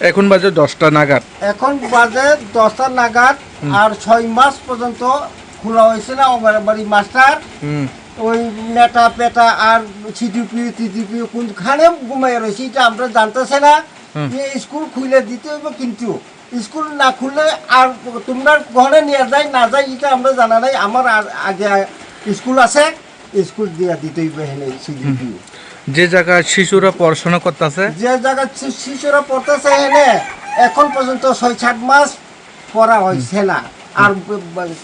এখন বাজে 10টা নাগাদ। এখন বাজে 10টা নাগাদ। আর 6 মাস পর্যন্ত খোলা হয়েছে না অঙ্গনবাড়ি মাস্টার। ওই নেটা পেটা আর সিডিপি টিডিপি কোনখানে ঘুমাই রয়েছে এটা আমরা জানতেছে না। স্কুল খুলে দিতে হইব, কিন্তু স্কুল না খুললে আর তোমরা ঘরে নিয়ে যায় না যায় এটা আমরা জানা নাই। আমার আগে স্কুল আছে, স্কুল দিয়ে দিতে হইব হেনে সিডিপি। যে জায়গায় শিশুরা পড়াশোনা করতেছে, যে জায়গায় শিশুরা পড়তেছে হেনে এখন পর্যন্ত 6-7 মাস পড়া হয়েছে না। আর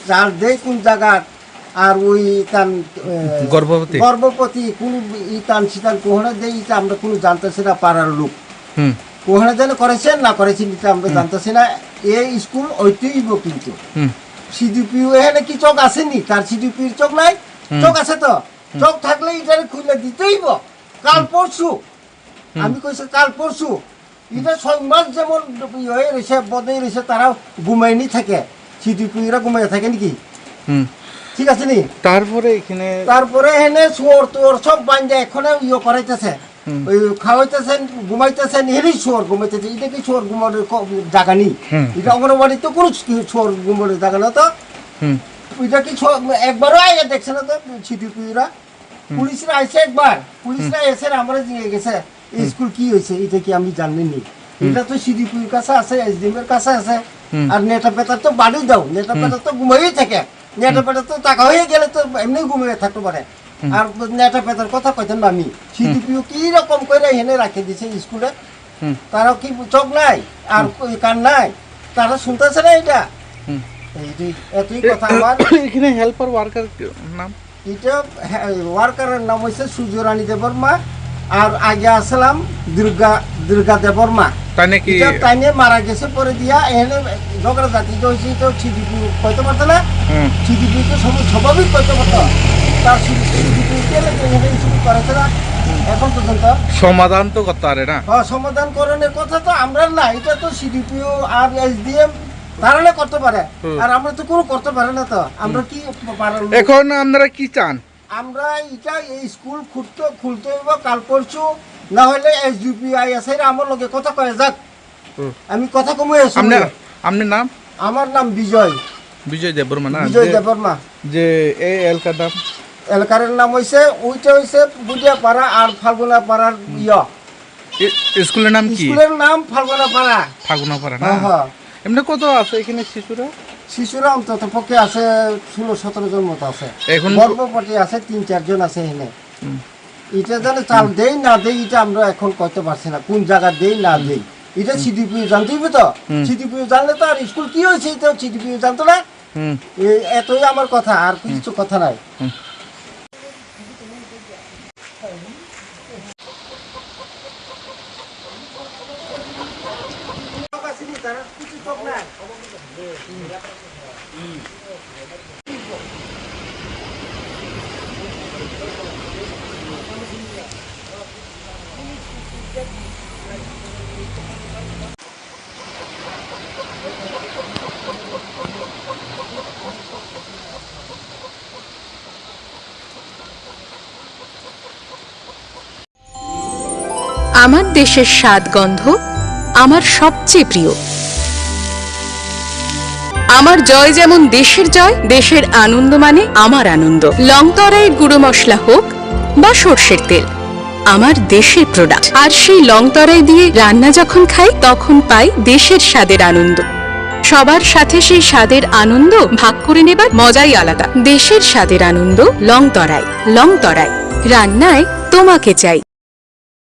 যার দেয় কোন জায়গার আর ওই তান গর্ভবতী কোন ইতান সিতান কোহনা দেয় এটা আমরা কোনো জানতেছি না। পাড়ার লোক কোহনা যেন করেছেন না করেছেন এটা আমরা জানতেছি না। এই স্কুল ঐতিহ্য, কিন্তু সিডিপিও এখানে কি চোখ আসেনি? তার সিডিপির চোখ নাই? চোখ আছে তো। চোখ থাকলে এটা খুলে দিতেই কাল পরশু। আমি কইছি কাল পরশু। এটা 6 মাস যেমন হয়ে রয়েছে বদলে রয়েছে, তারাও ঘুমাইনি থাকে। সিডিপিরা ঘুমাই থাকে নাকি? ঠিক আছে নি? তারপরে এখানে শুয়োর তোর সব বান্ধে এখন করাইতেছে, ওই খাওয়াইতেছেন ঘুমাইতেছেন। হেরি শুয়োর ঘুমাইতেছে। এটা কি শুয়োর ঘুমানোর জায়গা নেই? এটা অঙ্গনবাড়ি তো কোনো শুয়োর ঘুমানোর জায়গা না তো। এটা কি একবারও আইয়া দেখছে না তো সিডিপিরা? পুলিশরা আইসে একবার, পুলিশরা এসে আমরা দিয়ে গেছে স্কুল কি হয়েছে এটা কি আমি জানিনি। এটা তো সিডিপির কাছে আছে, এসডিএম এর কাছে আছে। আর নেটা পেটার তো বাড়ি দাও, নেটা পেটার তো ঘুমাই থাকে। নেটা পেটার তো টাকা হয়ে গেলে তো এমনি ঘুমিয়ে থাকতে পারে। আর নেটা পেটার কথা কইতেন না আমি। সিডিপিও কি রকম করে এনে রাখে দিছে স্কুলে। তারা কি চোখ নাই আর কান নাই? তারা শুনতেছে না এটা। এতই কথা। আমার এখানে হেল্পার ওয়ার্কার নাম, এটা ওয়ার্কারের নাম হচ্ছে সুজরানী দেববর্মা। আর আগে আসলাম দুর্গা দেববর্মা। তাইনে মারা গেছে পরে দিয়া এখানে ঝগড়া জাতি হয়েছে। তো সিডিপি কইতে পারতো না, সিডিপি তো স্বাভাবিক কইতে পারতো। তার সিডিপি করেছে না এখন পর্যন্ত। সমাধান তো করতে পারে না। সমাধান করণের কথা তো আমরা না, এটা তো সিডিপিও আর এসডিএম তারা করতে পারে। আর আমরা তো কোনো করতে পারে না। তো আমরা কি এখন আপনারা কি চান? আমরা এটা এই স্কুল খুলতে হইব কাল পরশু, না হলে এসডিপিআই আছে আমার লগে কথা কয়ে যাক। আমি কথা কমে আছি। আপনার নাম? আমার নাম বিজয় দেববর্মা। না, বিজয় দেববর্মা। যে এই এলাকার নাম? এলাকার নাম হইছে ওইটা হইছে বুদিয়া পাড়া আর ফাল্গুনা পাড়ার স্কুলের নাম কি? স্কুলের নাম ফাল্গুনা পাড়া। না? হ্যাঁ। এমনি কত আছে এখানে শিশুরা? অন্তত পক্ষে আছে 16-17 জন মতো আছে। এখন গর্ভবতী আছে 3-4 জন আছে এখানে। এটা জানে চাল দেই না দেই এটা আমরা এখন কইতে পারছি না, কোন জায়গা দেই না দেই। এটা সিডিপি জানতে হবে তো। সিডিপি জানলে তো আর স্কুল কি হয়েছে এটা সিডিপি জানতো না। এতই আমার কথা, আর কিছু কথা নাই। আমার দেশের স্বাদ গন্ধ আমার সবচেয়ে প্রিয়। আমার জয় যেমন দেশের জয়, দেশের আনন্দ মানে আমার আনন্দ। লংতরাই গুঁড়ো মশলা হোক বা সর্ষের তেল, আমার দেশের প্রোডাক্ট। আর সেই লংতরাই দিয়ে রান্না যখন খাই তখন পাই দেশের স্বাদের আনন্দ। সবার সাথে সেই স্বাদের আনন্দ ভাগ করে নেবার মজাই আলাদা। দেশের স্বাদের আনন্দ লংতরাই। লংতরাই রান্নায় তোমাকে চাই।